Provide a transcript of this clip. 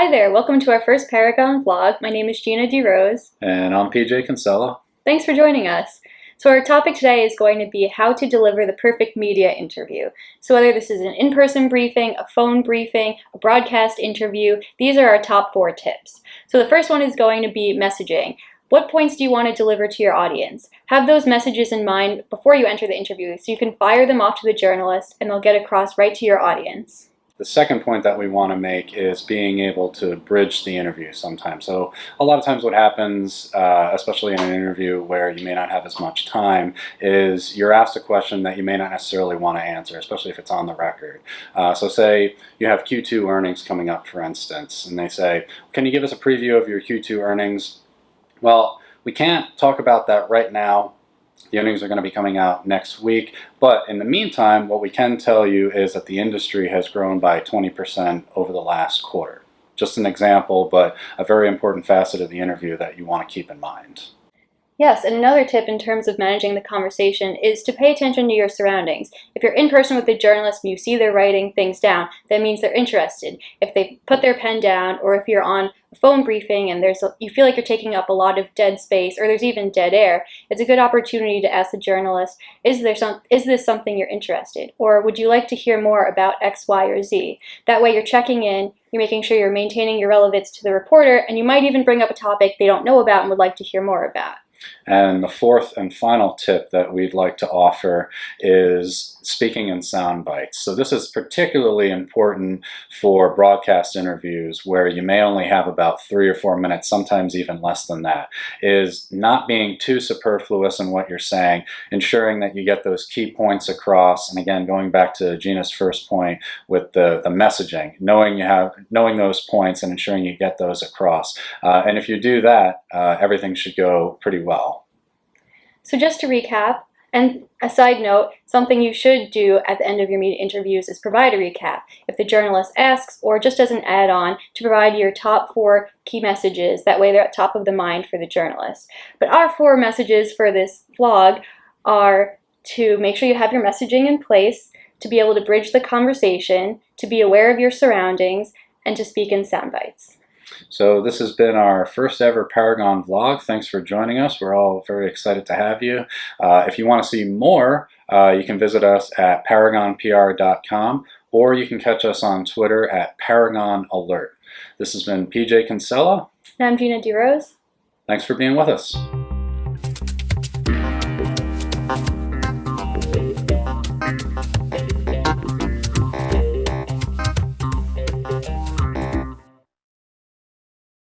Hi there, welcome to our first Paragon vlog. My name is Geena Rose. And I'm PJ Kinsella. Thanks for joining us. So our topic today is going to be how to deliver the perfect media interview. So whether this is an in-person briefing, a phone briefing, a broadcast interview, these are our top 4 tips. So the first one is going to be messaging. What points do you want to deliver to your audience? Have those messages in mind before you enter the interview so you can fire them off to the journalist and they'll get across right to your audience. The second point that we want to make is being able to bridge the interview sometimes. So a lot of times what happens, especially in an interview where you may not have as much time, is you're asked a question that you may not necessarily want to answer, especially if it's on the record. So say you have Q2 earnings coming up, for instance, and they say, can you give us a preview of your Q2 earnings? Well, we can't talk about that right now. The earnings are going to be coming out next week, but in the meantime, what we can tell you is that the industry has grown by 20% over the last quarter. Just an example, but a very important facet of the interview that you want to keep in mind. Yes, and another tip in terms of managing the conversation is to pay attention to your surroundings. If you're in person with a journalist and you see they're writing things down, that means they're interested. If they put their pen down, or if you're on a phone briefing and you feel like you're taking up a lot of dead space, or there's even dead air, it's a good opportunity to ask the journalist, is this something you're interested in? Or would you like to hear more about X, Y, or Z? That way you're checking in, you're making sure you're maintaining your relevance to the reporter, and you might even bring up a topic they don't know about and would like to hear more about. And the fourth and final tip that we'd like to offer is speaking in sound bites. So this is particularly important for broadcast interviews where you may only have about 3 or 4 minutes, sometimes even less than that, is not being too superfluous in what you're saying, ensuring that you get those key points across. And again, going back to Gina's first point with the messaging, knowing those points and ensuring you get those across. And if you do that, everything should go pretty well. So just to recap, and a side note, something you should do at the end of your media interviews is provide a recap. If the journalist asks, or just as an add-on, to provide your top 4 key messages. That way they're at top of the mind for the journalist. But our 4 messages for this vlog are to make sure you have your messaging in place, to be able to bridge the conversation, to be aware of your surroundings, and to speak in sound bites. So this has been our first ever Paragon vlog. Thanks for joining us. We're all very excited to have you. If you want to see more, you can visit us at paragonpr.com, or you can catch us on Twitter at Paragon Alert. This has been PJ Kinsella. And I'm Geena Rose. Thanks for being with us.